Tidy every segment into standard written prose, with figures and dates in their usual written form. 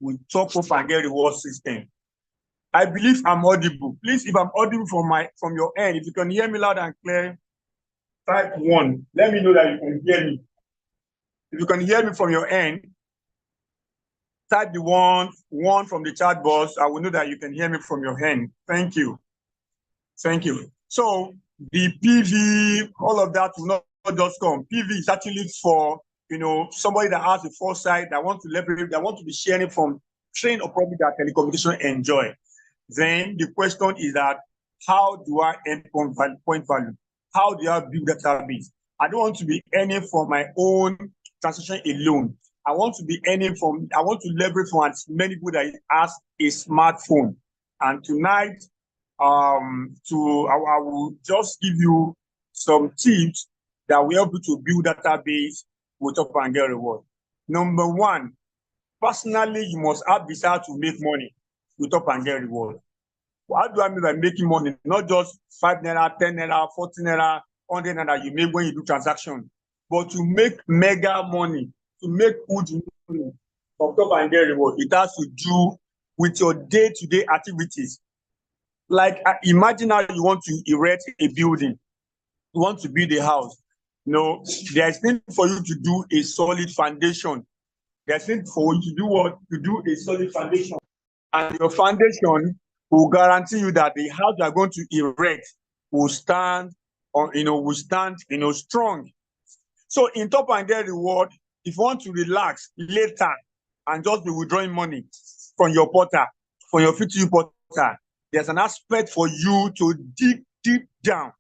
with top up and get reward system. I believe I'm audible. Please, if I'm audible from your end, if you can hear me loud and clear, type 1. Let me know that you can hear me. If you can hear me from your end, type the one from the chat box. I will know that you can hear me from your end. Thank you. Thank you. So the PV, all of that will not just come. PV is actually for somebody that has a foresight, that want to leverage, that want to be sharing from train or probably that telecommunication enjoy. Then the question is that how do I earn point value? How do I build database? I don't want to be earning from my own transaction alone. I want to leverage from as many people that has a smartphone. And tonight, I will just give you some tips that will help you to build database with Top and Get Reward. Number 1, personally, you must have desire to make money with Top and Get Reward. What do I mean by making money? Not just 5 naira, 10 naira, 40 naira, 100 naira you make when you do transaction, but to make mega money, to make good money from Top and Get Reward. It has to do with your day-to-day activities. Like imagine how you want to erect a building, you want to build a house. There's need for you to do a solid foundation. There's need for you to do what? To do a solid foundation. And your foundation will guarantee you that the house you are going to erect will stand strong. So in Top and Get Reward, if you want to relax later and just be withdrawing money from your portal, from your FTU portal, there's an aspect for you to dig deep down.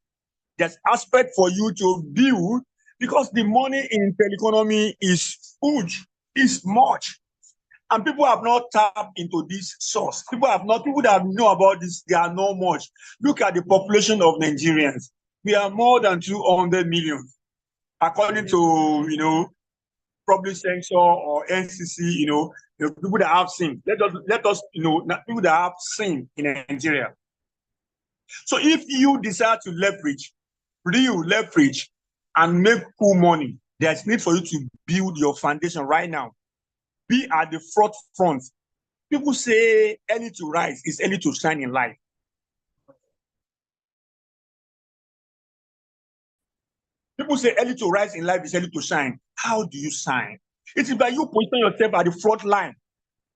There's aspect for you to build, because the money in teleconomy is huge, is much. And people have not tapped into this source. People that know about this, they are not much. Look at the population of Nigerians. We are more than 200 million, according to, public sector or NCC, people that have seen. Let us, people that have seen in Nigeria. So if you decide to leverage, and make cool money, there's need for you to build your foundation right now. Be at the front. People say early to rise is early to shine in life. People say early to rise in life is early to shine. How do you shine? It is by you positioning yourself at the front line,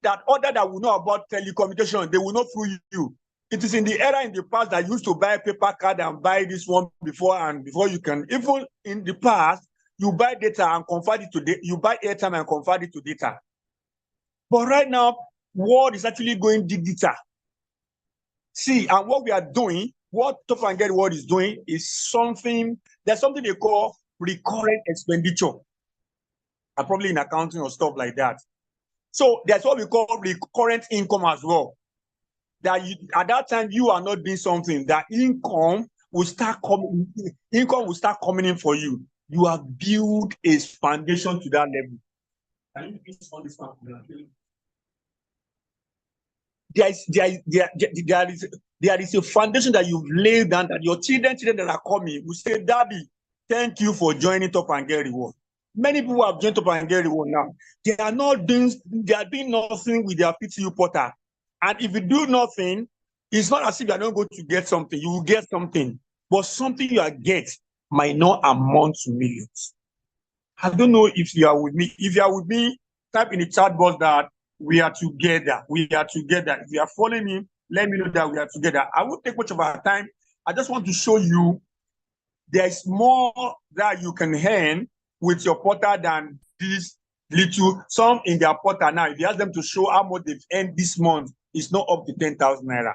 that other that will know about telecommunication, they will not fool you. It is in the era in the past that you used to buy a paper card and buy this one before you can. Even in the past, you buy data and convert it to data. You buy airtime and convert it to data. But right now, world is actually going digital. See, and what we are doing, what Top and Get Reward is doing is something they call recurrent expenditure. And probably in accounting or stuff like that. So that's what we call recurrent income as well. That at that time you are not doing something, that income will start coming in for you. You have built a foundation to that level. Can you please understand? There is a foundation that you've laid down, that your children that are coming will say, Daddy, thank you for joining Top and Get Reward. Many people have joined Top and Get Reward now. They are doing nothing with their PTU portal. And if you do nothing, it's not as if you are not going to get something. You will get something. But something you get might not amount to millions. I don't know if you are with me. If you are with me, type in the chat box that we are together. We are together. If you are following me, let me know that we are together. I won't take much of our time. I just want to show you there's more that you can earn with your portal than this little. Some in their portal now, if you ask them to show how much they've earned this month, it's not up to 10,000 naira.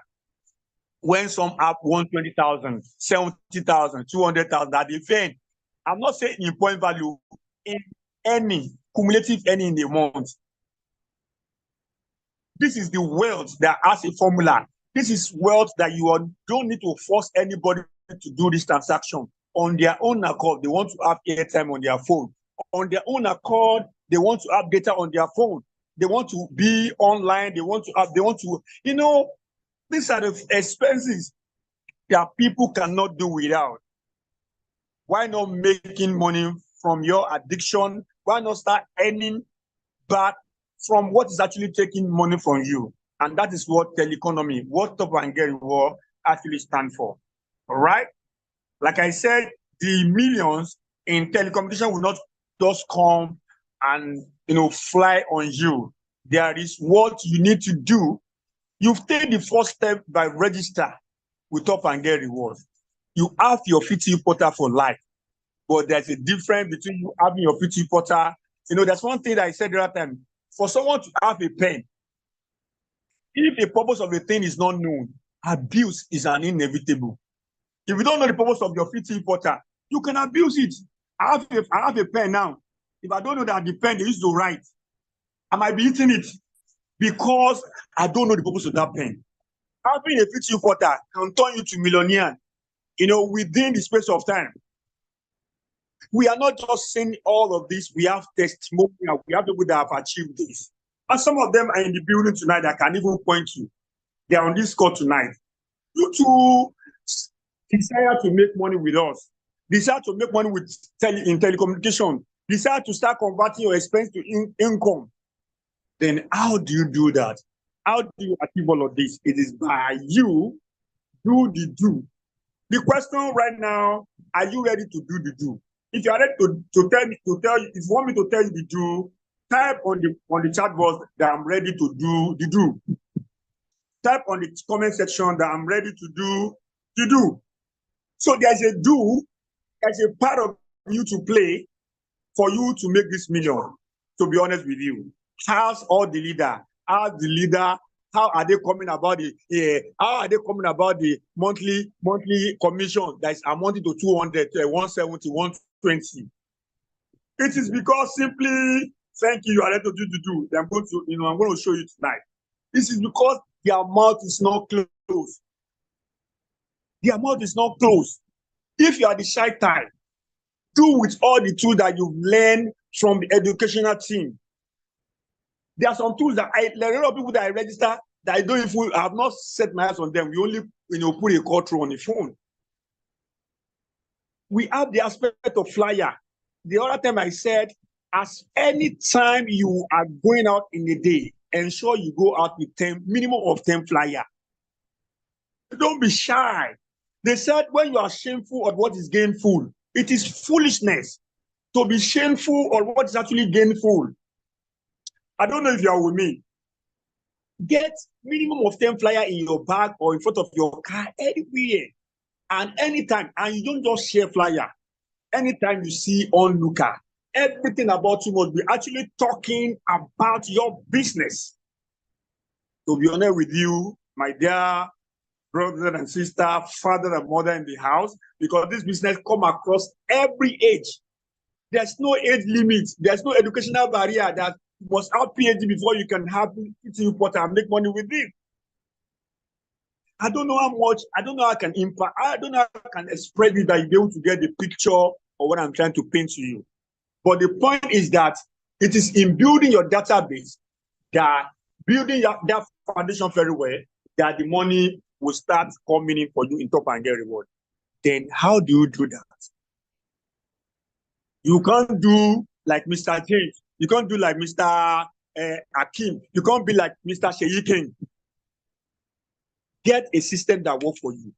When some have 120,000, 70,000, 200,000 that they've earned. I'm not saying in point value, in any cumulative earning in the month. This is the wealth that has a formula. This is wealth that you don't need to force anybody to do this transaction. On their own accord, they want to have airtime on their phone. On their own accord, they want to have data on their phone. They want to be online. These are the expenses that people cannot do without. Why not making money from your addiction? Why not start earning back from what is actually taking money from you. And that is what teleconomy, what Top and Get Reward actually stand for. All right? Like I said, the millions in telecommunication will not just come and fly on you. There is what you need to do. You've taken the first step by register with Top and Get Reward. You have your FTU portal for life, but there's a difference between you having your FTU portal. There's one thing that I said the other time. For someone to have a pen, if the purpose of the thing is not known, abuse is an inevitable. If you don't know the purpose of your FTU portal, you can abuse it. I have a pen now. If I don't know that the pen they used to write, I might be eating it because I don't know the purpose of that pen. Having a FTU portal can turn you to millionaire, within the space of time. We are not just saying all of this. We have testimonial. We have people that have achieved this. And some of them are in the building tonight that I can even point to. They are on this call tonight. You too desire to make money with us. Desire to make money in telecommunication. Desire to start converting your expense to income. Then how do you do that? How do you achieve all of this? It is by you do the do. The question right now, are you ready to do the do? If you are ready to tell you, if you want me to tell you the do, type on the chat box that I'm ready to do the do. Type on the comment section that I'm ready to do the do. So there's a do, there's a part of you to play for you to make this million. To be honest with you, how are the leader coming about the monthly commission that is amounting to 200, 170, 120? It is because simply, thank you are ready to do the do. I'm going to show you tonight. This is because the amount is not close. The amount is not close. If you are the shy type, do with all the tools that you've learned from the educational team. There are some tools that there are a lot of people that I register that I don't even have not set my eyes on them. We only put a call through on the phone. We have the aspect of flyer. The other time I said, as any time you are going out in a day, ensure you go out with minimum of 10 flyer. Don't be shy. They said when you are shameful of what is gainful, it is foolishness to be shameful of what is actually gainful. I don't know if you are with me. Get minimum of 10 flyer in your bag or in front of your car anywhere and anytime. And you don't just share flyer. Anytime you see onlooker, everything about you must be actually talking about your business. To be honest with you, my dear brother and sister, father and mother in the house, because this business come across every age. There's no age limit. There's no educational barrier that you must have PhD before you can have FTU portal and make money with it. I don't know how much, I don't know how I can impact, I don't know how I can express it that you'll be able to get the picture of what I'm trying to paint to you. But the point is that it is in building your database, that building that foundation very well, that the money will start coming in for you in Top and Get Reward. Then how do you do that? You can't do like Mr. James. You can't do like Mr. Akim. You can't be like Mr. Sheyi King. Get a system that works for you.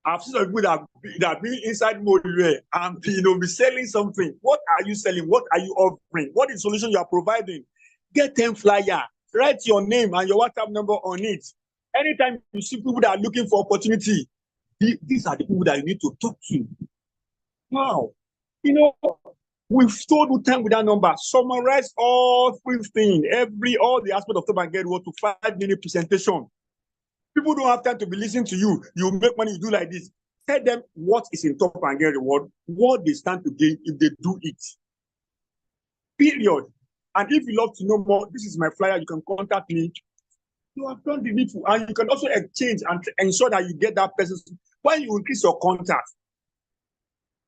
I've seen some people that be inside mode and be selling something. What are you selling? What are you offering? What is the solution you are providing? Get 10 flyer. Write your name and your WhatsApp number on it. Anytime you see people that are looking for opportunity, these are the people that you need to talk to. Wow. We've told you time with that number. Summarize everything, all the aspects of Top and Get Reward to 5-minute presentation. People don't have time to be listening to you. You make money, you do like this. Tell them what is in Top and Get Reward, what they stand to gain if they do it. Period. And if you love to know more, this is my flyer. You can contact me. You have done the needful. And you can also exchange and ensure that you get that person. When you increase your contact,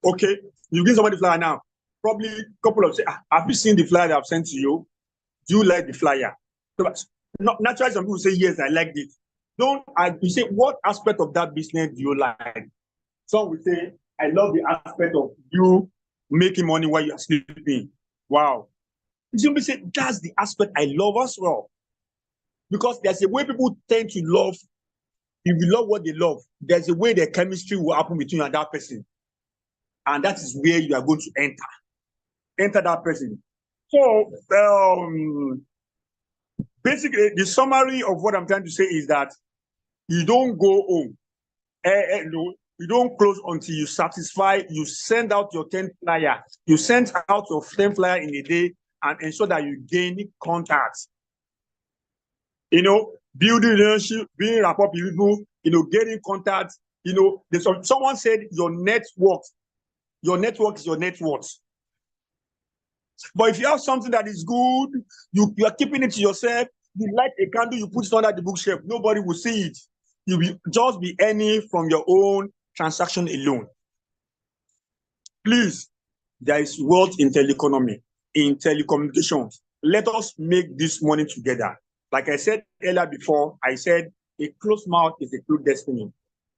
okay, you give somebody the flyer now. Probably a couple of say, have you seen the flyer that I've sent to you? Do you like the flyer? So, naturally, some people say, yes, I like it. You say, what aspect of that business do you like? Some will say, I love the aspect of you making money while you're sleeping. Wow. Simply say that's the aspect I love as well. Because there's a way people tend to love. If you love what they love, there's a way the chemistry will happen between you and that person. And that is where you are going to enter that person. So basically, the summary of what I'm trying to say is that you don't go home. No, you don't close until you satisfy. You send out your 10 flyer. You send out your 10 flyer in a day and ensure that you gain contacts. You know, building relationship, being rapport with people, you know, getting contacts. You know, someone said your network is your net worth. But if you have something that is good, you are keeping it to yourself. You light a candle, you put it under the bookshelf. Nobody will see it. You will just be earning from your own transaction alone. Please, there is wealth in teleconomy, in telecommunications. Let us make this money together. Like I said earlier before, I said a closed mouth is a closed destiny.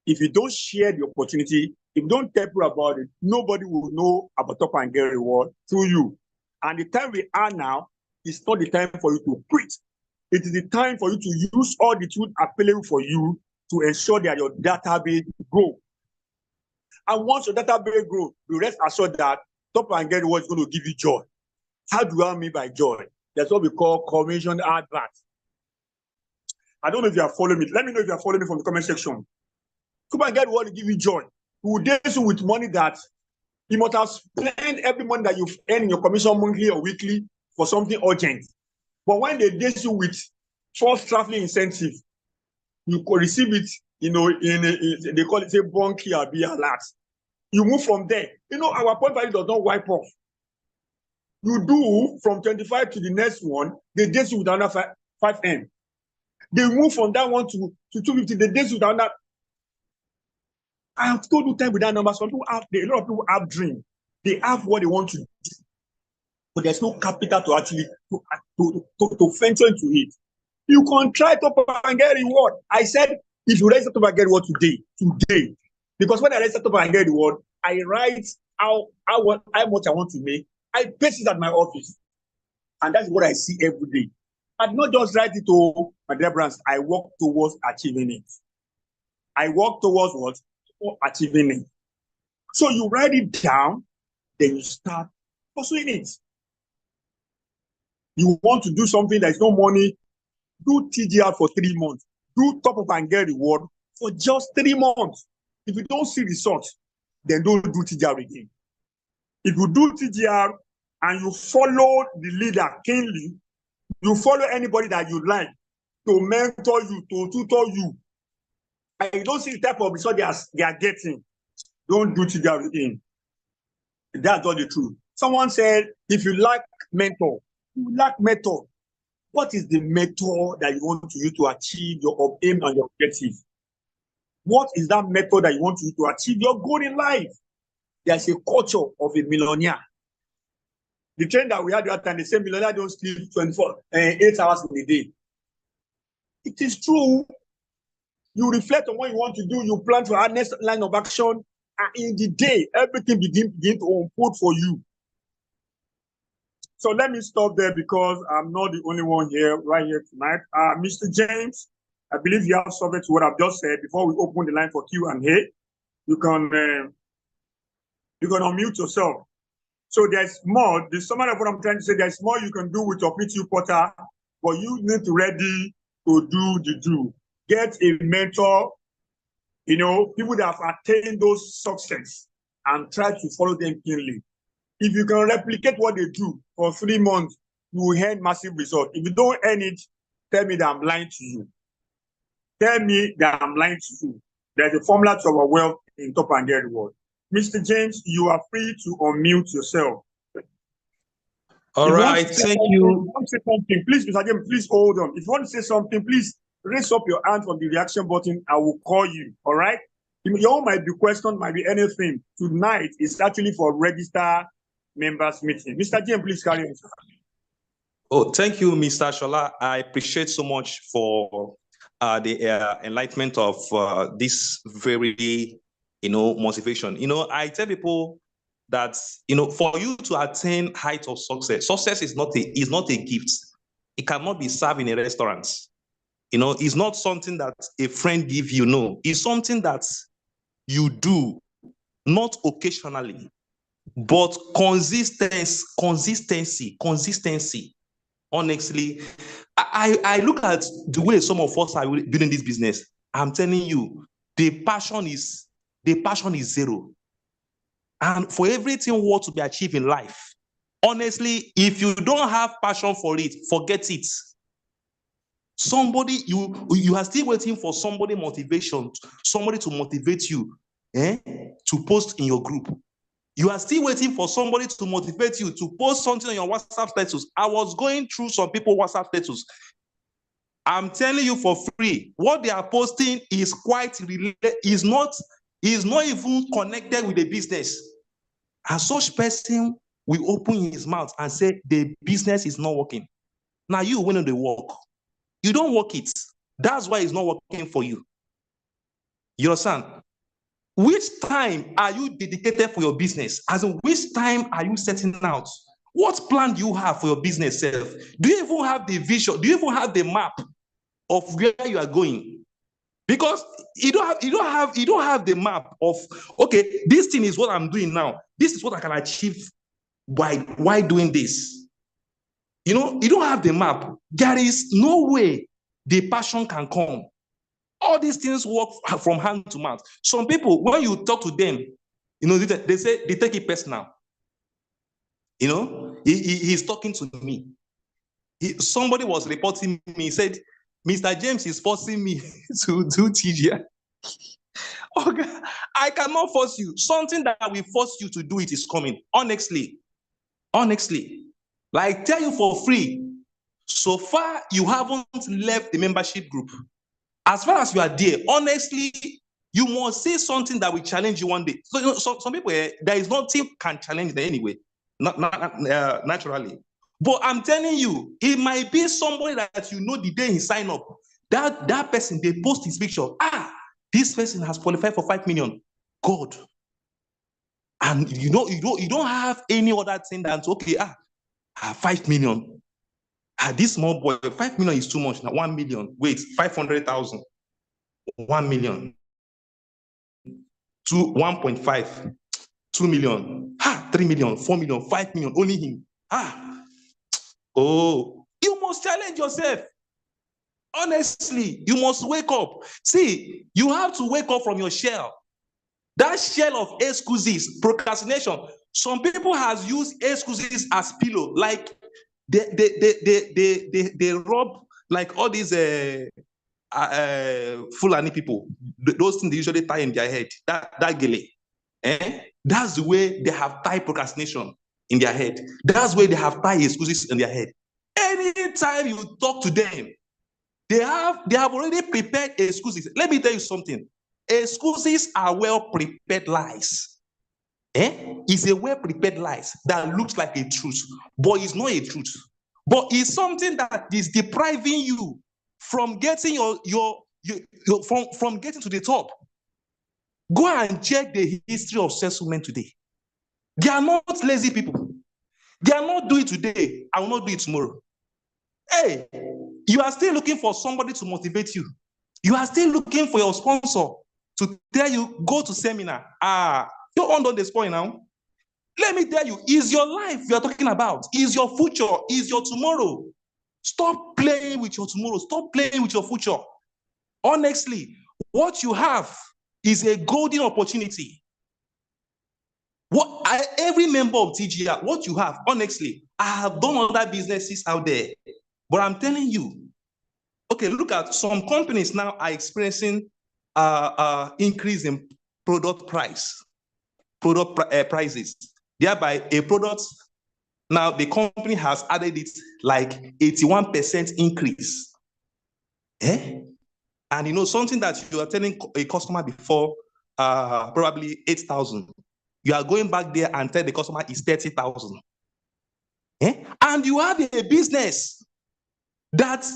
If you don't share the opportunity, if you don't tell people about it, nobody will know about Top and Get Reward through you. And the time we are now is not the time for you to quit. It is the time for you to use all the tools available for you to ensure that your database grows. And once your database grows, you rest assured that Top and Get Reward is going to give you joy. How do I mean by joy? That's what we call commission adverts. I don't know if you are following me. Let me know if you are following me from the comment section. Top and Get Reward will give you joy. We will date you with money that you must have spent every money that you've earned in your commission monthly or weekly for something urgent. But when they date you with first traveling incentive, you could receive it, you know, they call it a bunky or be alert. You move from there. You know, our point value does not wipe off. You do from 25 to the next one, they date you with another 5M. They move from that one to 250, they date you with another. I have told you time with that number. Some people have, a lot of people have dreams. They have what they want to do, but there's no capital to actually to venture into it. You can try Top and Get Reward. I said, if you register Top and Get Reward today, because when I register Top and Get Reward, I write how much I want to make. I paste it at my office, and that's what I see every day. I do not just write it to my dear brands. I work towards achieving it. I work towards what? Achieving it. So you write it down, then you start pursuing it. You want to do something, there's no money, do TGR for 3 months. Do Top Up and Get Reward for just 3 months. If you don't see results, then don't do TGR again. If you do TGR and you follow the leader keenly, you follow anybody that you like to mentor you, to tutor you, and you don't see the type of result they are getting, don't do TGR again. That's not the truth. Someone said, if you lack mentor, you lack method. What is the method that you want to use to achieve your aim and your objective? What is that method that you want to use to achieve your goal in life? There's a culture of a millionaire. The trend that we had the other time, they say millionaires don't sleep 8 hours in a day. It is true. You reflect on what you want to do, you plan for our next line of action, and in the day, everything begin to unfold for you. So let me stop there because I'm not the only one here, right here tonight. Mr. James, I believe you have something to what I've just said. Before we open the line for Q&A, you can unmute yourself. So there's more. The summary of what I'm trying to say, there's more you can do with your PTU portal, but you need to ready to do the do. Get a mentor, you know, people that have attained those success and try to follow them keenly. If you can replicate what they do for 3 months, you will earn massive results. If you don't earn it, tell me that I'm lying to you. Tell me that I'm lying to you. There's a formula to our wealth in Top and Get Reward. Mr. James, you are free to unmute yourself. All right, thank you. Say something, please, Mr. James, please hold on. If you want to say something, please raise up your hand from the reaction button. I will call you, all right? Your might be question, might be anything. Tonight is actually for register members meeting. Mr. James, please carry on. Oh, thank you, Mr. Shola. I appreciate so much for the enlightenment of this very, motivation. I tell people that, for you to attain height of success is not a gift. It cannot be served in a restaurant. It's not something that a friend gives you. No, it's something that you do, not occasionally, but consistency. Honestly, I look at the way some of us are building this business. I'm telling you, the passion is zero. And for everything what to be achieved in life, honestly, if you don't have passion for it, forget it. Somebody, you are still waiting for somebody to motivate you to post in your group. You are still waiting for somebody to motivate you to post something on your WhatsApp status. I was going through some people's WhatsApp status. I'm telling you for free, what they are posting is not even connected with the business. And such person will open his mouth and say the business is not working. Now you win the work. You don't work it. That's why it's not working for you. You understand? Which time are you dedicated for your business? As in, which time are you setting out? What plan do you have for your business self? Do you even have the vision? Do you even have the map of where you are going? Because you don't have the map of, okay, this thing is what I'm doing now. This is what I can achieve by doing this. You don't have the map. There is no way the passion can come. All these things work from hand to mouth. Some people, when you talk to them, they say they take it personal. He's talking to me. Somebody was reporting me. He said, Mr. James is forcing me to do TGI. Okay, I cannot force you. Something that will force you to do it is coming. Honestly. Like, tell you for free. So far, you haven't left the membership group. As far as you are there, honestly, you must say something that will challenge you one day. So, some people, there is nothing can challenge them anyway, not naturally. But I'm telling you, it might be somebody that the day he sign up, that person, they post his picture. This person has qualified for 5 million. God. And you don't have any other thing than, okay, 5 million. This small boy, 5 million is too much now. 1 million. Wait, 500,000. 1 million. 1.5. 2 million. 3 million, 4 million, 5 million. Only him. Oh, you must challenge yourself. Honestly, you must wake up. See, you have to wake up from your shell. That shell of excuses, procrastination. Some people has used excuses as pillow. Like they rub like all these Fulani people. Those things they usually tie in their head. That gele. That's the way they have tied procrastination in their head. That's where they have tied excuses in their head. Anytime you talk to them, they have already prepared excuses. Let me tell you something. Excuses are well-prepared lies. It's a well-prepared lies that looks like a truth, but it's not a truth. But it's something that is depriving you from getting from getting to the top. Go and check the history of settlement today. They are not lazy people. They are not doing it today. I will not do it tomorrow. Hey, you are still looking for somebody to motivate you. You are still looking for your sponsor to tell you, go to seminar. You're on this point now. Let me tell you, is your life you are talking about, is your future, is your tomorrow. Stop playing with your tomorrow. Stop playing with your future. Honestly, what you have is a golden opportunity. Every member of TGR, what you have, honestly, I have done other businesses out there, but I'm telling you, okay, look at some companies now are experiencing increase in prices, thereby a product. Now the company has added it like 81% increase. And something that you are telling a customer before, probably 8,000. You are going back there and tell the customer is 30,000. And you have a business that,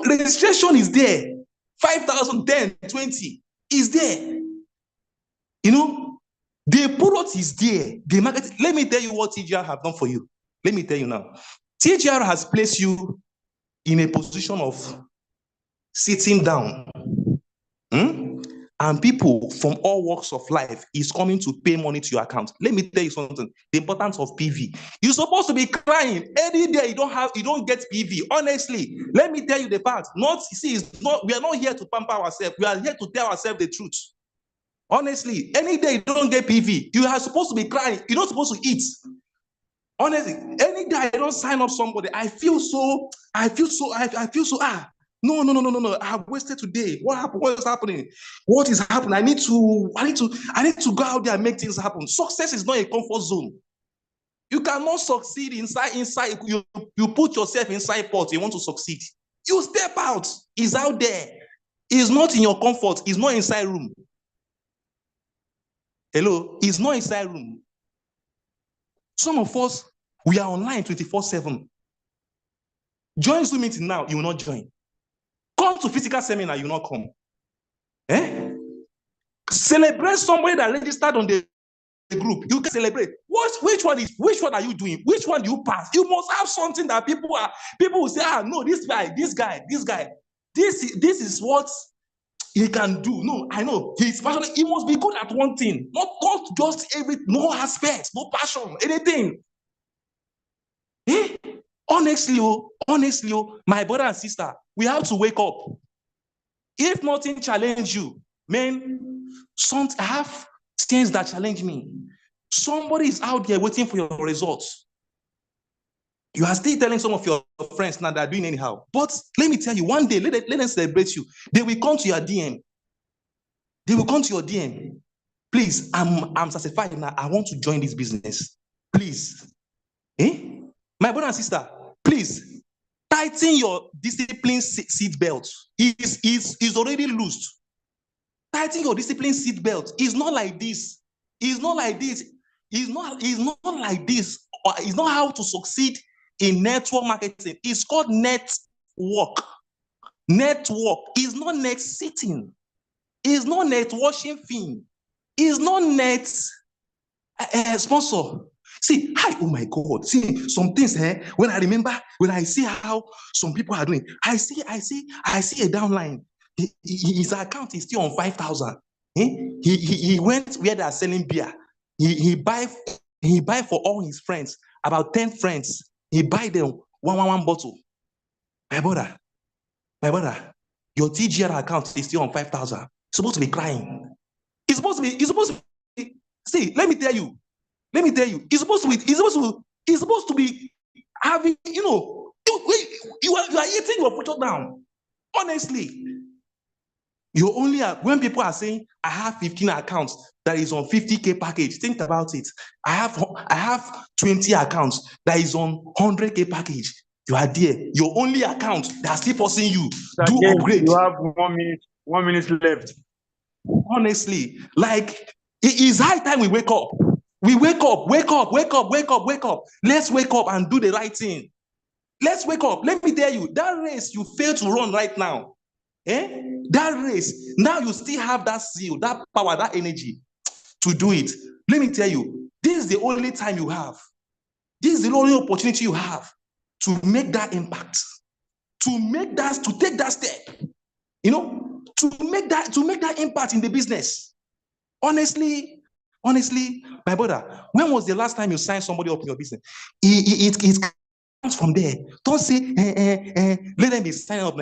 registration is there. 5,000, 10, 20 is there. The product is there. The market. Let me tell you what TGR have done for you. Let me tell you now. TGR has placed you in a position of sitting down. And people from all walks of life is coming to pay money to your account. Let me tell you something. The importance of PV. You're supposed to be crying any day. You don't get PV. Honestly, let me tell you the fact. We are not here to pamper ourselves. We are here to tell ourselves the truth. Honestly, any day you don't get PV, you are supposed to be crying. You're not supposed to eat. Honestly, any day I don't sign up somebody, I feel so. No. I've wasted today. What happened? What is happening? What is happening? I need to go out there and make things happen. Success is not a comfort zone. You cannot succeed inside. You put yourself inside pot. You want to succeed. You step out. It's out there. It's not in your comfort. It's not inside room. Hello? It's not inside room. Some of us, we are online 24/7. Join Zoom meeting now, you will not join. Come to physical seminar, you will not come. Celebrate somebody that registered on the group. You can celebrate. Which one are you doing? Which one do you pass? You must have something that people will say, no, this guy. This is what he can do. No, I know. He's passionate. He must be good at one thing. Not just no aspects, no passion, anything. Honestly, my brother and sister, we have to wake up. If nothing challenge you, man, I have things that challenge me. Somebody is out there waiting for your results. You are still telling some of your friends now that are doing anyhow. But let me tell you, one day, let them celebrate you. They will come to your DM. They will come to your DM. Please, I'm satisfied now. I want to join this business. Please. My brother and sister, please, tighten your discipline seat belt. It's already loose. Tighten your discipline seat belt. It's not like this. It's not like this. It's not like this. It's not how to succeed in network marketing. It's called network. Network is not net sitting. It's not net watching film. It's not net sponsor. See, oh my God. See, some things, when I see how some people are doing, I see a downline. His account is still on 5,000. He went where they are selling beer. He buy for all his friends, about 10 friends. He buy them one bottle. My brother, your TGR account is still on 5,000. Supposed to be crying. It's supposed to be. See, let me tell you. It's supposed to be having, you are eating your future down. Honestly. You only have, when people are saying, I have 15 accounts that is on 50K package, think about it. I have 20 accounts that is on 100K package. You are there. Your only account that's still forcing you do upgrade. You have 1 minute left. Honestly, like, it is high time we wake up. We wake up. Let's wake up and do the right thing. Let's wake up. Let me tell you, that race you fail to run right now, that race, now you still have that zeal, that power, that energy to do it. Let me tell you, this is the only time you have. This is the only opportunity you have to make that impact, to take that step, to make that impact in the business. Honestly, my brother, when was the last time you signed somebody up in your business? It comes from there. Don't say, let them be signed up.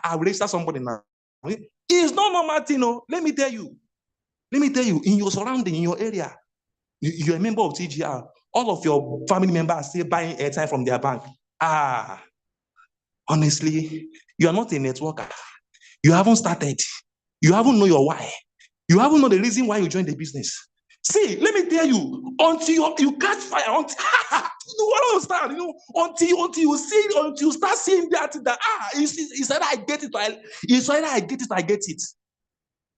I'll register somebody now. It's not normal thing. Let me tell you, in your surrounding, in your area, you're a member of TGR. All of your family members are still buying airtime from their bank. Honestly, you are not a networker. You haven't started. You haven't know your why. You haven't know the reason why you joined the business. See, let me tell you, until you catch fire, until you start seeing that it's either I get it, I get it.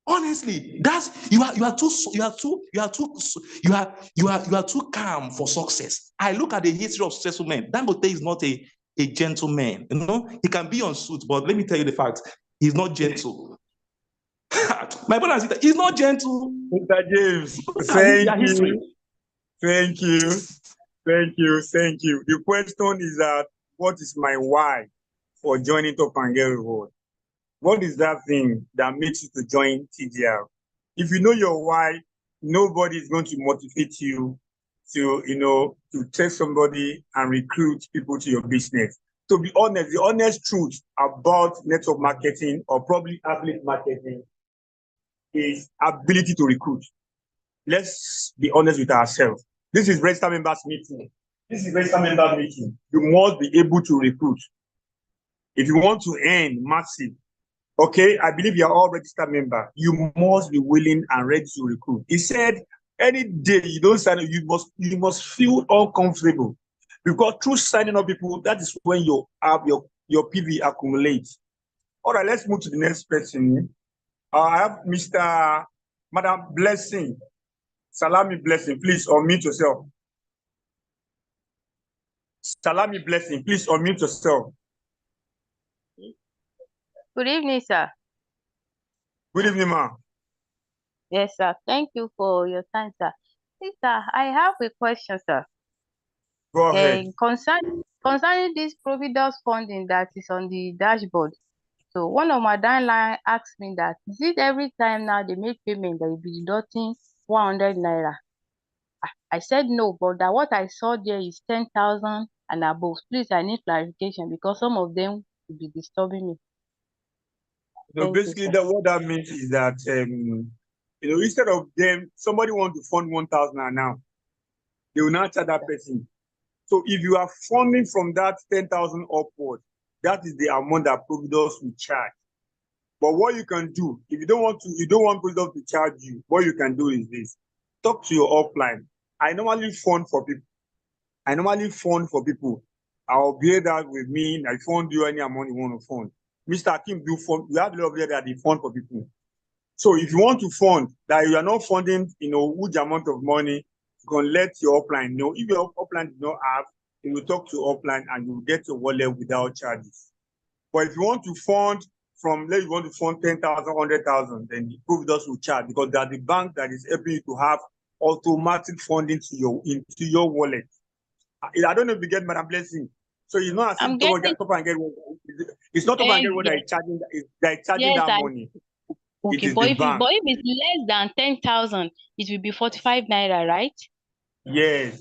Honestly, you are too calm for success. I look at the history of successful men. Dangote is not a gentleman. He can be on suit, but let me tell you the fact, he's not gentle. My brother and sister, he's not gentle. Mr. James, Look at thank history. you. Thank you. Thank you. Thank you. The question is that what is my why for joining Top and Get Reward? What is that thing that makes you to join TGR? If you know your why, nobody is going to motivate you to, to take somebody and recruit people to your business. To be honest, the honest truth about network marketing or probably affiliate marketing is ability to recruit. Let's be honest with ourselves. This is register members meeting. This is register member meeting. You must be able to recruit. If you want to earn massive, okay, I believe you're all registered member. You must be willing and ready to recruit. He said, any day you don't sign up, you must feel uncomfortable. Because through signing up people, that is when your PV accumulates. All right, let's move to the next person. I have Madam Blessing. Salami Blessing, please unmute yourself. Salami Blessing, please unmute yourself. Good evening, sir. Good evening, ma'am. Yes, sir. Thank you for your time, sir. Yes, sir, I have a question, sir. Go ahead. Concerning this Providence funding that is on the dashboard. So one of my downline asked me that, is it every time now they make payment that you'll be deducting 100 naira? I said no, but that what I saw there is 10,000 and above. Please, I need clarification because some of them will be disturbing me. So basically, what that means is that instead of them, somebody want to fund 1,000 now, they will not charge that person. So if you are funding from that 10,000 upward, that is the amount that Providence will charge. But what you can do, if you don't want Providence to charge you, what you can do is this: talk to your upline. I normally fund for people. I'll bear that with me. I fund you any amount you want to fund. Mr. Kim, you have a lot of that they fund for people. So if you want to fund that you are not funding, huge amount of money, you can let your upline know. If your upline does not have, you will talk to your upline and you will get your wallet without charges. But if you want to fund you want to fund 10,000, 100,000, then the Providence will charge because that's the bank that is able to have automatic funding into your wallet. I don't know if you get Madam Blessing. So it's not as if Top and Get. It's not Top and Get what they're charging. They're charging that money. Okay, but if it's less than 10,000, it will be 45 naira, right? Yes.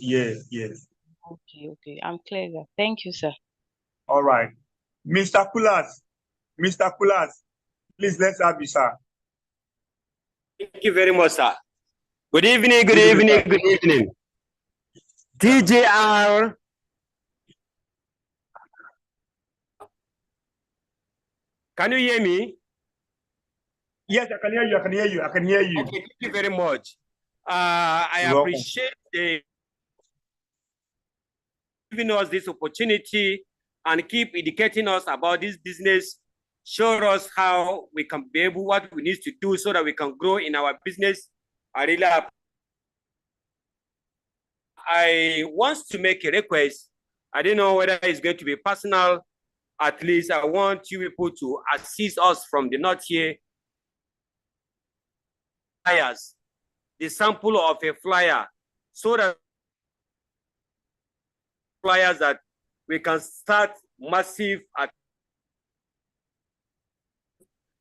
Okay. I'm clear. Thank you, sir. All right. Mr. Kulas, please let's have you, sir. Thank you very much, sir. Good evening. TGR. Can you hear me? Yes, I can hear you. Okay, thank you very much. I appreciate giving us this opportunity and keep educating us about this business, show us how we can be able, what we need to do so that we can grow in our business. I want to make a request. I don't know whether it's going to be personal. At least I want you people to assist us from the north here. Flyers, the sample of a flyer, so that flyers that we can start massive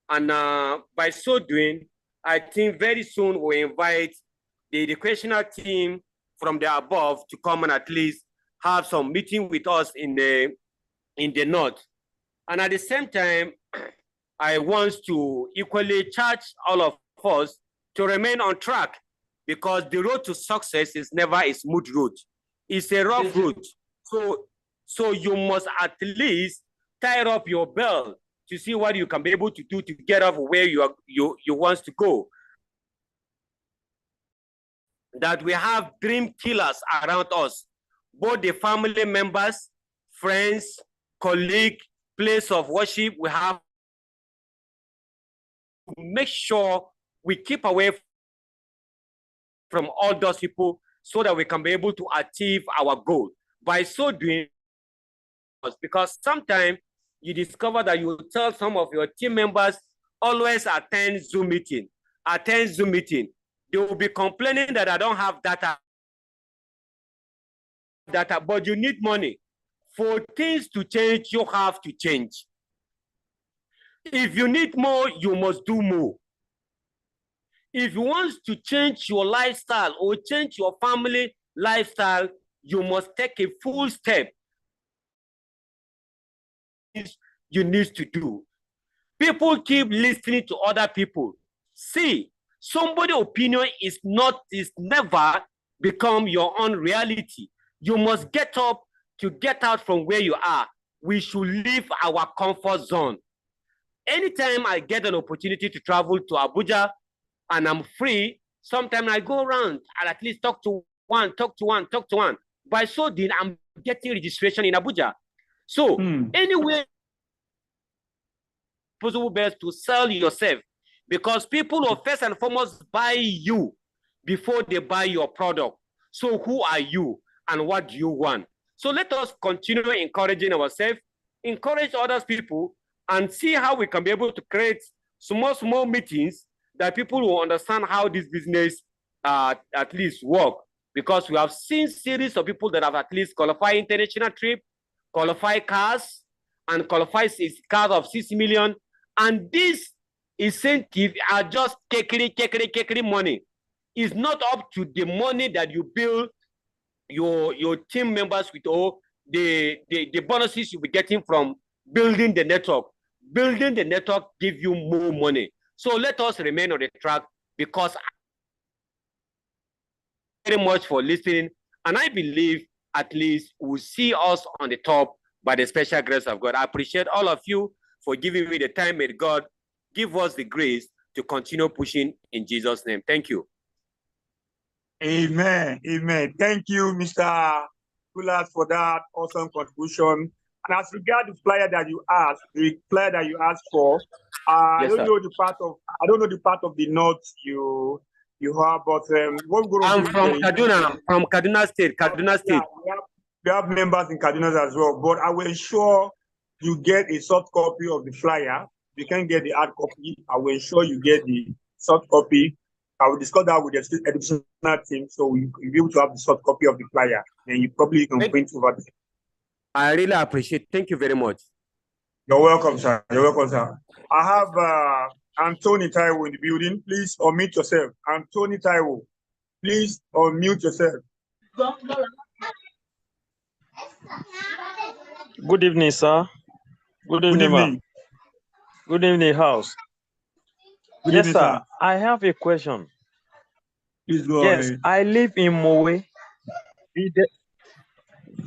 and by so doing, I think very soon we'll invite the educational team from the above to come and at least have some meeting with us in the north. And at the same time, I want to equally charge all of us to remain on track, because the road to success is never a smooth road. It's a rough road. So you must at least tie up your belt to see what you can be able to do to get off where you want to go. That we have dream killers around us, both the family members, friends, colleagues, place of worship. We have to make sure we keep away from all those people so that we can be able to achieve our goal. By so doing, because sometimes you discover that you tell some of your team members always attend Zoom meeting. They will be complaining that I don't have data, but you need money. For things to change, you have to change. If you need more, you must do more. If you want to change your lifestyle or change your family lifestyle, you must take a full step. You need to do. People keep listening to other people. See, somebody's opinion is never become your own reality. You must get up to get out from where you are. We should leave our comfort zone. Anytime I get an opportunity to travel to Abuja and I'm free, sometimes I go around and at least talk to one. By so doing, I'm getting registration in Abuja. So anyway, possible best to sell yourself, because people will first and foremost buy you before they buy your product. So who are you and what do you want? So let us continue encouraging ourselves, encourage other people, and see how we can be able to create small meetings that people will understand how this business at least work. Because we have seen series of people that have at least qualified international trip, qualified cars, and qualified cars of 6 million. And this incentive are just kekere money. It's not up to the money that you build your team members with, or the bonuses you'll be getting from building the network. Building the network give you more money. So let us remain on the track, because very much for listening. And I believe at least we'll see us on the top by the special grace of God. I appreciate all of you for giving me the time. May God give us the grace to continue pushing in Jesus' name. Thank you. Amen. Amen. Thank you, Mr. Kulas, for that awesome contribution. And as regard the flyer that you asked, for, I don't know the part of the notes you have, but what we're going to do from Kaduna, from Kaduna State. Yeah, we have members in Kaduna as well, but I will ensure you get a soft copy of the flyer. You can get the hard copy. I will ensure you get the soft copy. I will discuss that with the educational team, so you'll be able to have the soft copy of the flyer, and you probably can print over there. I really appreciate it. Thank you very much. You're welcome, sir. You're welcome, sir. I have Anthony Taiwo in the building. Please unmute yourself. Anthony Taiwo, please unmute yourself. Good evening, sir. Good evening. Good evening, house. Good yes, evening, sir. I have a question. Please go yes, ahead. I live in Mowe.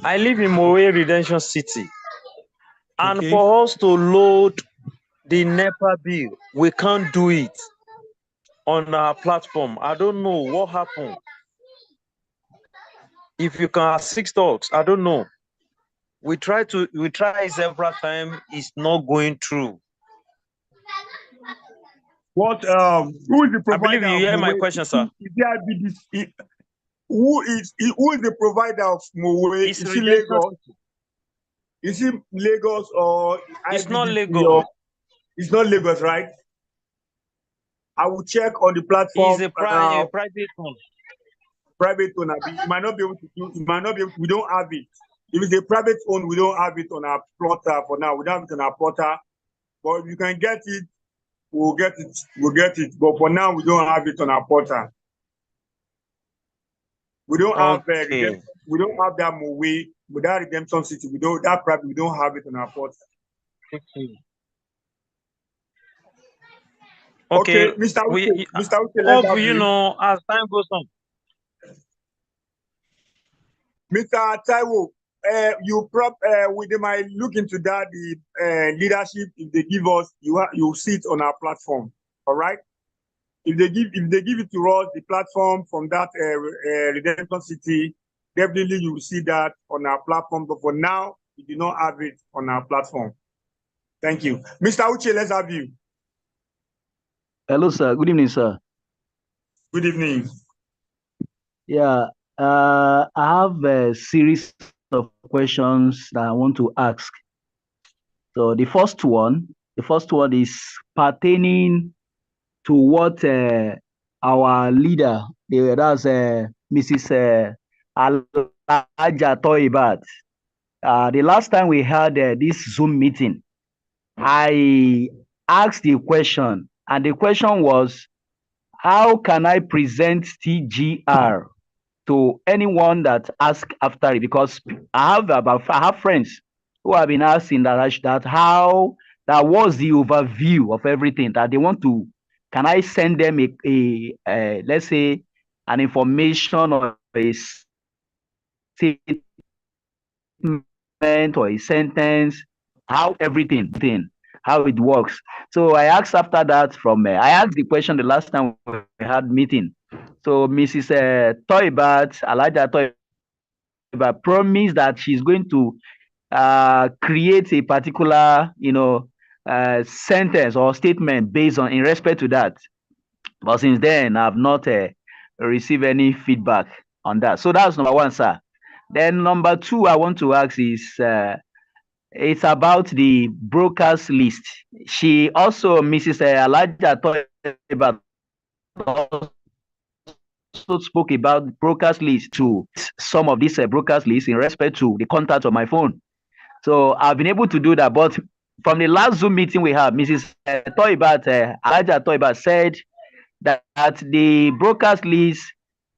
I live in Mowe Redemption City. And Okay. for us to load the NEPA bill, we can't do it on our platform. I don't know what happened. If you can assist us, I don't know. We try several times, it's not going through. What who is the provider? I believe you hear my question, sir. Who is the provider of Mowe? Is it Lagos? Is it Lagos or it's not Lagos? It's not Lagos, right? I will check on the platform. It's a private one. Private one. You might not be able to do. You might not be able to, we don't have it. If it's a private one, we don't have it on our plotter for now. We don't have it on our plotter. But if you can get it, we'll get it. We'll get it. But for now, we don't have it on our plotter. We don't have we don't have that Mowe without Redemption City. We don't have it on our plotter. Okay, Mr. Uche, hope you know as time goes on. Mr. Taiwo, we might look into that. The leadership, if they give us, you see it on our platform. All right. If they give it to us, the platform from that Redemption City, definitely you will see that on our platform. But for now, we do not have it on our platform. Thank you, Mr. Uche. Let's have you. Hello, sir. Good evening, sir. Good evening. Yeah, I have a series of questions that I want to ask. So the first one The first one is pertaining to what our leader, that's Mrs. Alaja Toibat. The last time we had this Zoom meeting, I asked the question, and the question was, how can I present TGR to anyone that asks after it? Because I have friends who have been asking that was the overview of everything that they want to. Can I send them a let's say an information or a statement or a sentence, how everything how it works. So I asked after that I asked the question the last time we had meeting. So Mrs. Toibat, Alaja Toibat, promised that she's going to create a particular, sentence or statement based on in respect to that. But since then, I've not received any feedback on that. So that's number one, sir. Then number two, I want to ask is it's about the brokers list. She also, Mrs. Alaja Toibat, also spoke about brokers list to some of these brokers list in respect to the contact of my phone. So I've been able to do that. But from the last Zoom meeting we had, Mrs. Toibat, Alaja Toibat said that the brokers list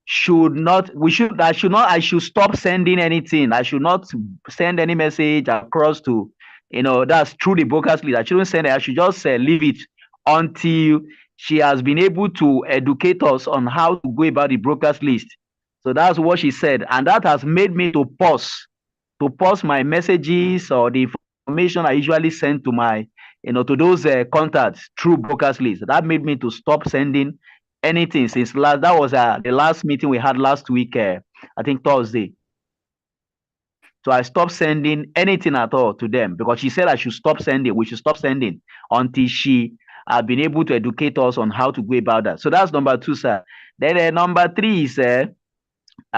I should stop sending anything. I should not send any message across to, that's through the brokers list. I shouldn't send it. I should just leave it until she has been able to educate us on how to go about the brokers list. So that's what she said. And that has made me to pause my messages or the information I usually send to my, to those contacts through brokers list. That made me to stop sending anything since that was the last meeting we had last week, I think Thursday. So I stopped sending anything at all to them because she said I should stop sending. We should stop sending until she has been able to educate us on how to go about that. So that's number two, sir. Then number three is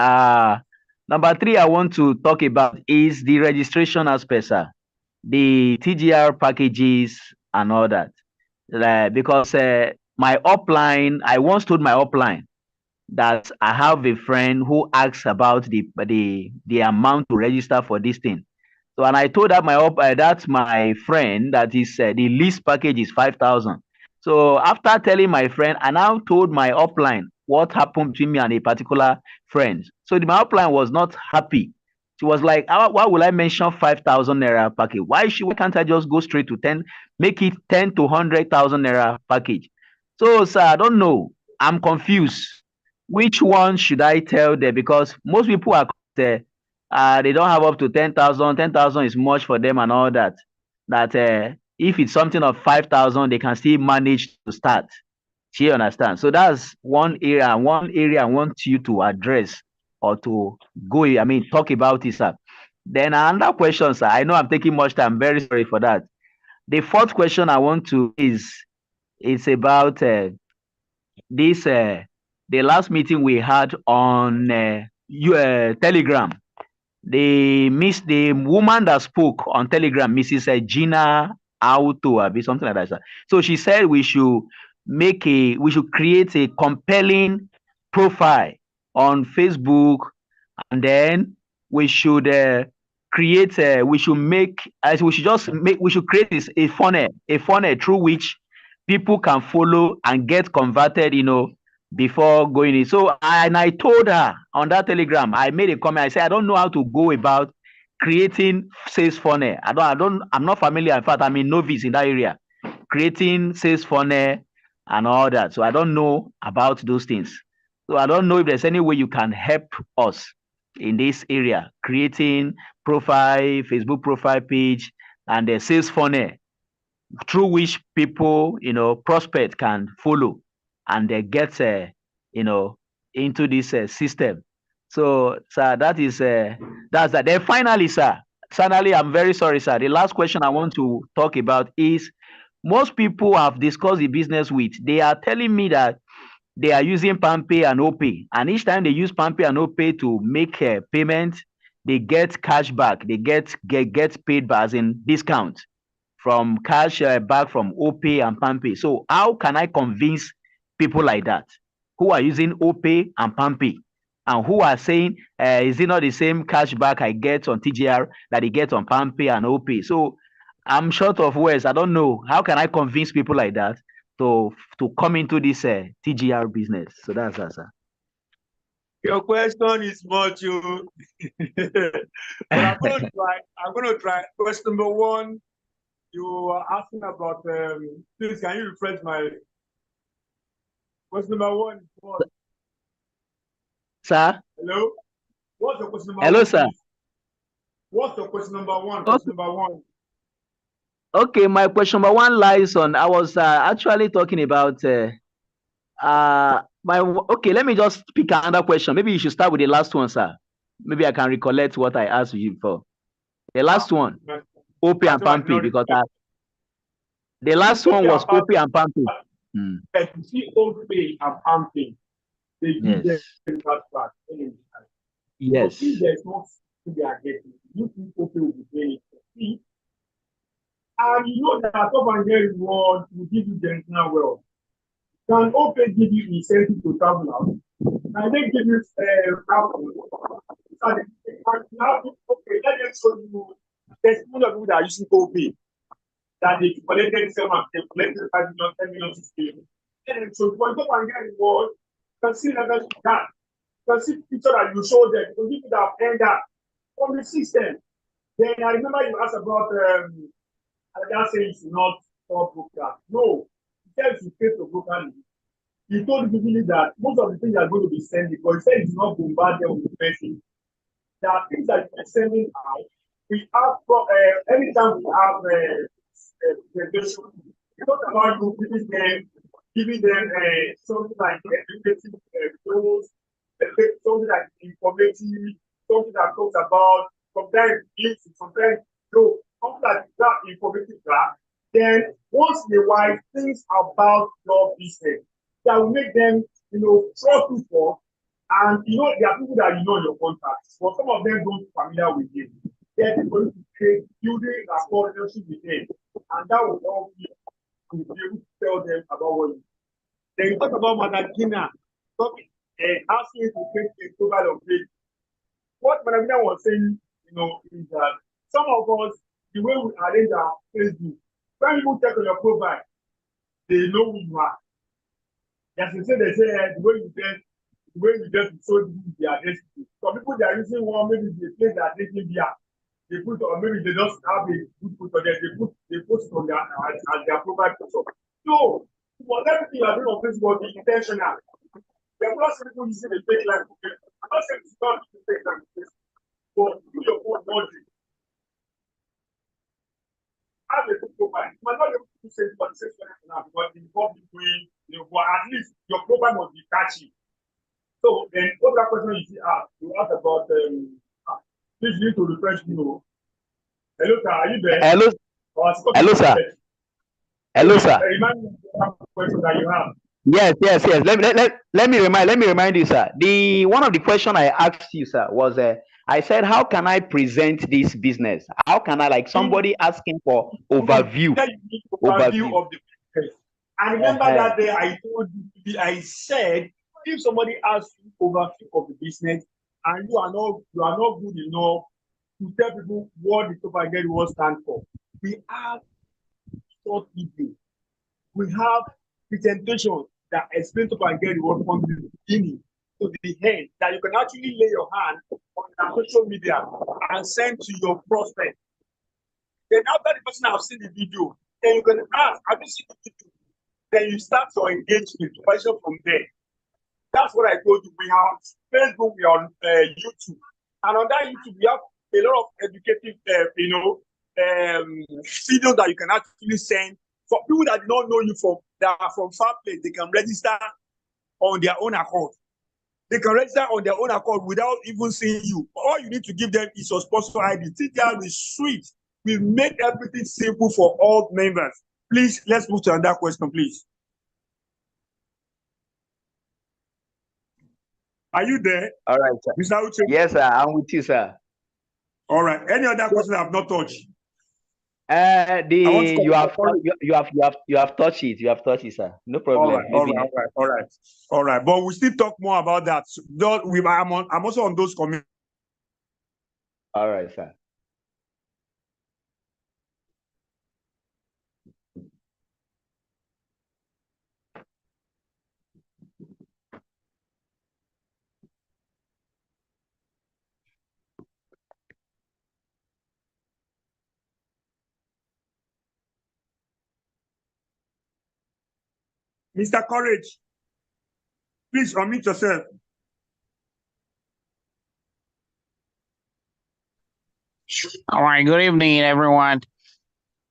number three I want to talk about is the registration aspect, sir. The TGR packages and all that. Because my upline, I once told my upline that I have a friend who asks about the amount to register for this thing. So, and I told that that's my friend that is the least package is 5,000. So after telling my friend, I now told my upline what happened between me and a particular friend. So my upline was not happy. She was like, why will I mention 5,000 naira package? Why can't I just go straight to 10, make it 10 to 100,000 naira package? So, sir, I don't know. I'm confused. Which one should I tell them? Because most people are they don't have up to 10,000. 10,000 is much for them and all that. That if it's something of 5,000, they can still manage to start. She understands. So that's one area. One area I want you to address or to talk about it, sir. Then another question, sir. I know I'm taking much time. I'm very sorry for that. The fourth question I want to it's about this the last meeting we had on Telegram. The woman that spoke on Telegram, Mrs. Gina Auto, something like that, sir. So she said we should create a compelling profile on Facebook, and then we should create we should create a funnel through which people can follow and get converted, before going in. So I told her on that Telegram, I made a comment. I said I don't know how to go about creating sales funnel. I'm not familiar. In fact, I'm a novice in that area, creating sales funnel and all that. So I don't know about those things. So I don't know if there's any way you can help us in this area, creating profile, Facebook profile page, and the sales funnel through which people, prospect can follow and they get, into this system. So, sir, that's that. Then finally, sir, I'm very sorry, sir. The last question I want to talk about is most people have discussed the business with. They are telling me that they are using PalmPay and OPay, and each time they use PalmPay and OPay to make a payment, they get cash back. They get paid back as in discount from cash back from OPay and PalmPay. So how can I convince people like that who are using OPay and PalmPay and who are saying, is it not the same cash back I get on TGR that they get on PalmPay and OPay? So I'm short of words. I don't know. How can I convince people like that to come into this TGR business? So that's that, sir. Your question is much, you. But I'm gonna try. Question number one, you are asking about. Please, can you refresh my question number one? What? Sir. Hello. What's your question number Hello, one? Sir. Please? What's your question number one? Question number one. Okay, my question number one lies on. I was actually talking about. Okay, let me just pick another question. Maybe you should start with the last one, sir. Maybe I can recollect what I asked you before. The last one, OPay and PalmPay, because the last one was OPay and PalmPay. If you see OPay and PalmPay, they give them back. Yes. So if there's no they are getting, you think OPay will be paying it. And you know that Top and Get Reward will give you generational wealth. Can OPay give you incentive to travel out? Can they give you travel? Okay, let them show you testimony of people that are using OPay that they collected 7 and they collected 5 million, 10 million, 6 million. Let them show you for Top and Get Reward. You can see that you can see picture that you show them. You give you that end that from the system. Then I remember you asked about that saying it's not for broker. No, he said you pay for broker. He told people that most of the things are going to be sending, but he said it's not bombarded with the message. There are things that you are sending out. We have anytime we have presentation, we talk about you giving them something like educative tools, something like informative, something that talks about sometimes links, sometimes no. Something like that informative class, then once in a while, things about your business that will make them, trust you for, and there are people that your contacts, but some of them don't familiar with you. Then you're going to create building a relationship with them, and that will help you to be able to tell them about what you do. Then you talk about Madagina, asking you to create a profile of it. What Madagina was saying, is that some of us, the way we arrange our Facebook, when people check on your profile, they know who you are. As they say, the way you just show the identity. Some people they are using one, maybe they place their drinking beer, they put, or maybe they just have a good photo there, they post it on their profile picture. So, for everything you are doing on Facebook, be intentional. There are lots of people using the fake life. I'm not saying it's not the fake life, but do your own boundary. Have a good profile. You might not be able to say for the same now because in public way, but at least your profile must be catchy. So then other question you ask about please you need to refresh me. Hello, sir, are you there? Hello. Hello, sir. Hello, sir. Remind me of the question that you have. Yes. Let me remind you, sir. One of the questions I asked you, sir, was I said, how can I present this business? How can I, like somebody asking for overview? Overview of the business. I remember that day I told you, I said, if somebody asks you overview of the business and you are not good enough to tell people what the Top and Get Reward stands for, we have short video. We have presentations that explain Top and Get Reward from the beginning to the end, that you can actually lay your hand on social media and send to your prospect. Then after the person has seen the video, then you can ask, have you seen the video? Then you start your engagement question from there. That's what I told you. We have Facebook, we are on YouTube. And on that YouTube, we have a lot of educative, videos that you can actually send. For people that do not know you that are from far place, they can register on their own account. They can register on their own account without even seeing you. All you need to give them is your sponsor ID. TTR is sweet. We make everything simple for all members. Please, let's move to another question, please. Are you there? All right, sir. Mr. Uche? Yes, sir. I'm with you, sir. All right. Any other question I have not touched? I want to You have congratulate. you have touched it. You have touched it, sir. No All problem. right, all Maybe right, all right, all right, all right. But we still talk more about that. I'm also on those committees. all right, sir. Mr. Courage, please unmute yourself. All right, good evening, everyone.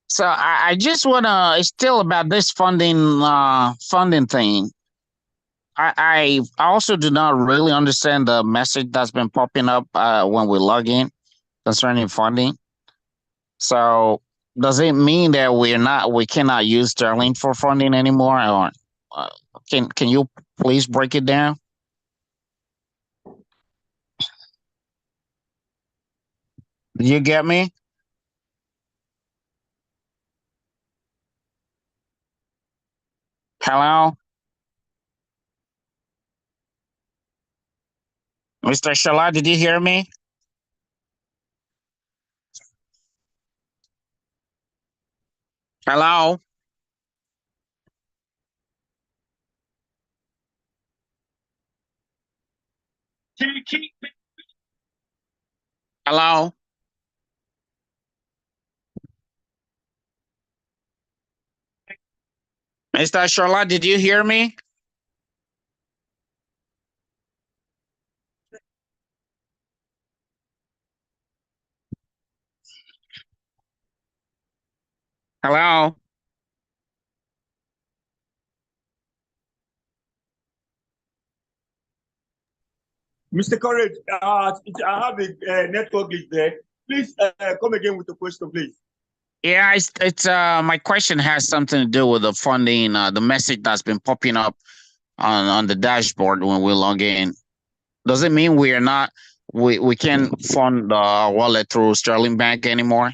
So I just wanna, it's still about this funding thing. I also do not really understand the message that's been popping up when we log in concerning funding. So does it mean that we cannot use Sterling for funding anymore, or can you please break it down? Did you get me? Hello, Mr. Shala, did you hear me? Hello. Hello. Mr. Shala, did you hear me? Hello. Mr. Courage, I have a network glitch there. Please come again with the question, please. Yeah, it's my question has something to do with the funding, the message that's been popping up on the dashboard when we log in. Does it mean we can't fund the wallet through Sterling Bank anymore?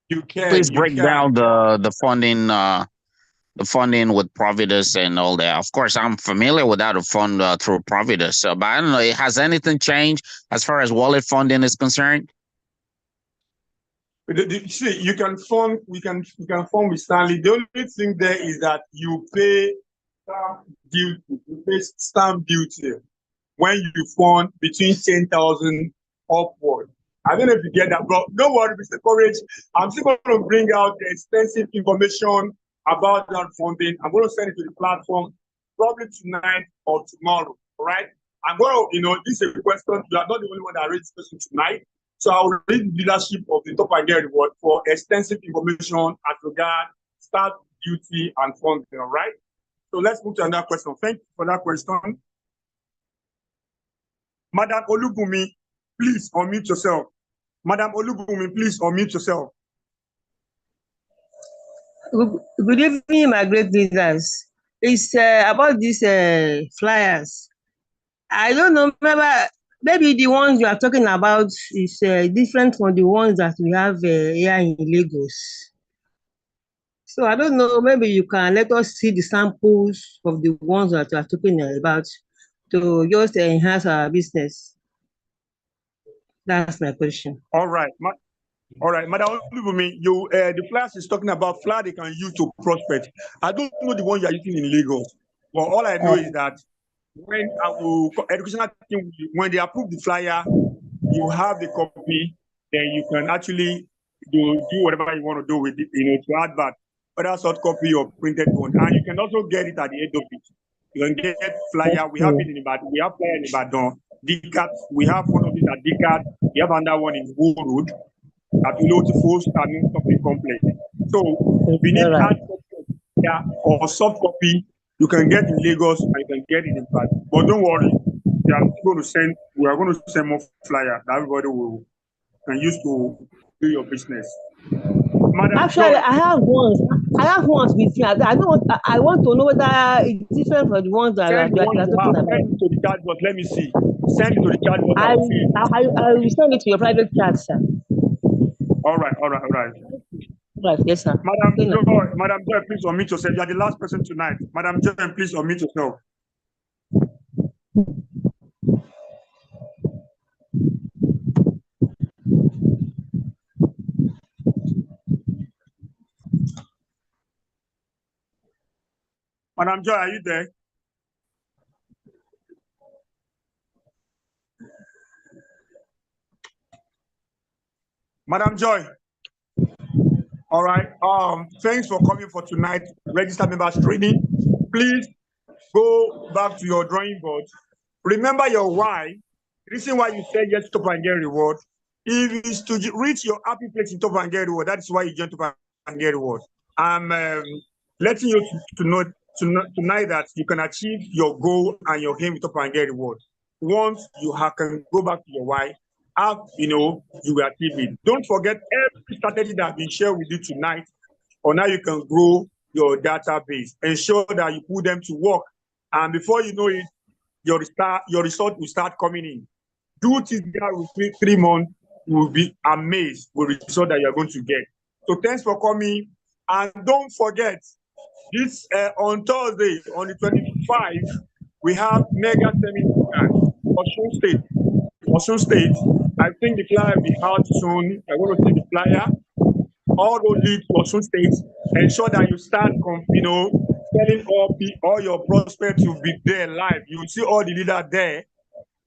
You can. Please you break can. down the funding with Providus and all that. Of course, I'm familiar with how to fund through Providus, but I don't know. Has anything changed as far as wallet funding is concerned? See, you can fund. You can fund with Stanley. The only thing there is that you pay stamp duty. You pay stamp duty when you fund between 10,000 upward. I don't know if you get that, but don't worry, Mr. Courage. I'm still going to bring out the extensive information about that funding. I'm going to send it to the platform probably tonight or tomorrow. All right. I'm going to, this is a question. You are not the only one that raised this question tonight. So I will read the leadership of the Top and Get Reward for extensive information as regard stamp duty and funding. All right. So let's move to another question. Thank you for that question. Madam Olubumi, please unmute yourself. Madam Olubumi, please unmute yourself. Good evening, my great leaders. It's about these flyers. I don't know, maybe the ones you are talking about is different from the ones that we have here in Lagos. So I don't know, maybe you can let us see the samples of the ones that you are talking about to just enhance our business. That's my question. All right. Madam Olubumi, the flyers is talking about flyer they can use to prospect. I don't know the one you are using in Lagos, but all I know is that when our educational team, when they approve the flyer, you have the copy, then you can actually do whatever you want to do with it, to advert, whether soft copy or printed one. And you can also get it at the end of it. You can get flyer. We have it in Ibadan. We have flyer in Ibadan. DCAT. We have one of it at DCAT. We have another one in Wood Road at Lotifos and Shopping Complex. So if you need hard copy or soft copy, you can get in Lagos and you can get it in Ibadan. But don't worry, we are going to send more flyer that everybody can use to do your business. Madam Actually, I have ones with you. I want to know whether it's different from the ones that send you are talking about. Send it to the chat box. Let me see. Send it to the chat box. I will send it to your private chat, sir. All right. Right, yes, sir. Madam Okay, now. Joy, Madam Joy, please unmute yourself. You are the last person tonight. Madam Joy, please unmute yourself. Madam Joy, are you there? Madam Joy. All right. Thanks for coming for tonight. Register members training. Please go back to your drawing board. Remember your why. The reason why you said yes to Top and Get Reward. If it is to reach your happy place in Top and Get Reward, that is why you join Top and Get Reward. I'm letting you to know tonight that you can achieve your goal and your aim with Top and Get Reward. Once you can go back to your why, you will achieve it. Don't forget every strategy that has been shared with you tonight on how you can grow your database. Ensure that you put them to work. And before you know it, your result will start coming in. Do TDR with 3 months, you will be amazed with the result that you're going to get. So thanks for coming. And don't forget, this on Thursday, on the 25th, we have mega seminar, Osun State. I think the flyer will be out soon. I want to see the flyer. All those leads to Osun State. Ensure that you start, telling all your prospects will be there live. You will see all the leaders there.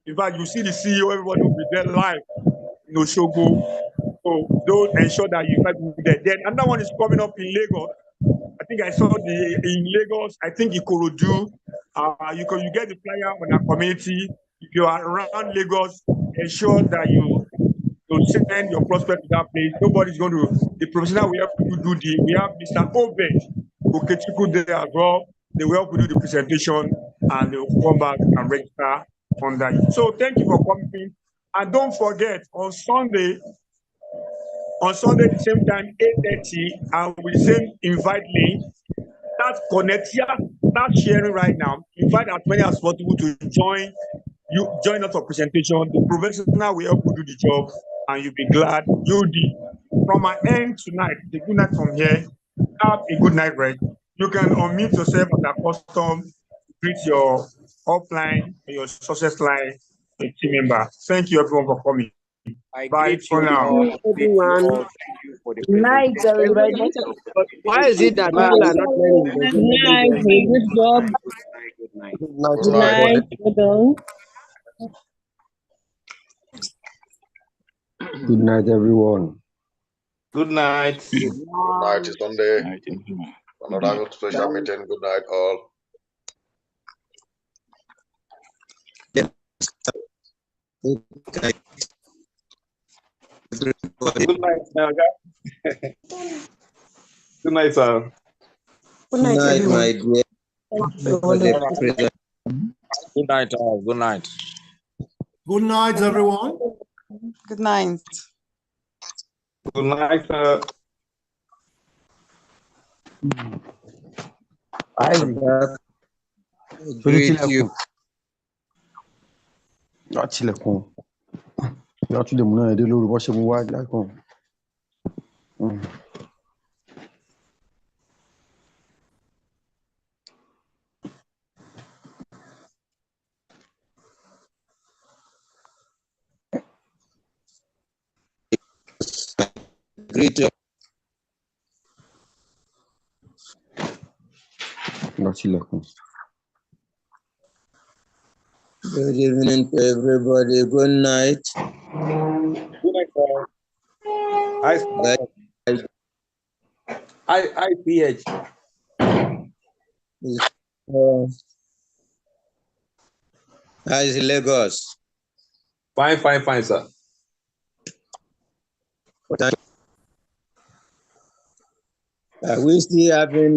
In fact, you see the CEO, everybody will be there live. Shogo. So don't ensure that you might be there. Then another one is coming up in Lagos. I think I saw in Lagos. I think Ikorodu. You get the flyer on our community. If you are around Lagos, ensure that you send your prospect to that place. Nobody's going to. The professional will help you do we have Mr. Obed Okechuku there as well. They will help you do the presentation and they will come back and register on that. So thank you for coming. And don't forget, on Sunday, the same time, 8:30, and with the same invite link, start connecting, start sharing right now. Invite as many as possible to join us for presentation. The professional will help you do the job, and you'll be glad you did. From my end tonight, the good night from here. Have a good night, right? You can unmute yourself as a custom, greet your offline, your success line, team member. Thank you, everyone, for coming. Bye for now. Everyone. Good night, everybody. Why is it that people are not learning? Good night. Good job. Good night. Good night. Well done. Good night, everyone. Good night. Good night. It's Sunday. Another special meeting. Good night, all. Good night, Good night, sir. Good night, my dear. Good night, all. Good night. Good night, everyone. Good night. Good night, sir. I greet you. Tilẹ̀kùn. Ìyá tún lè múná ẹdẹ lórí bó ṣe mú wá lákàn. Greet you. Ìyá tilẹ̀kùn. Good evening to everybody. Good night. Good night, sir. IPH. How is Lagos? Fine, sir. Are we still having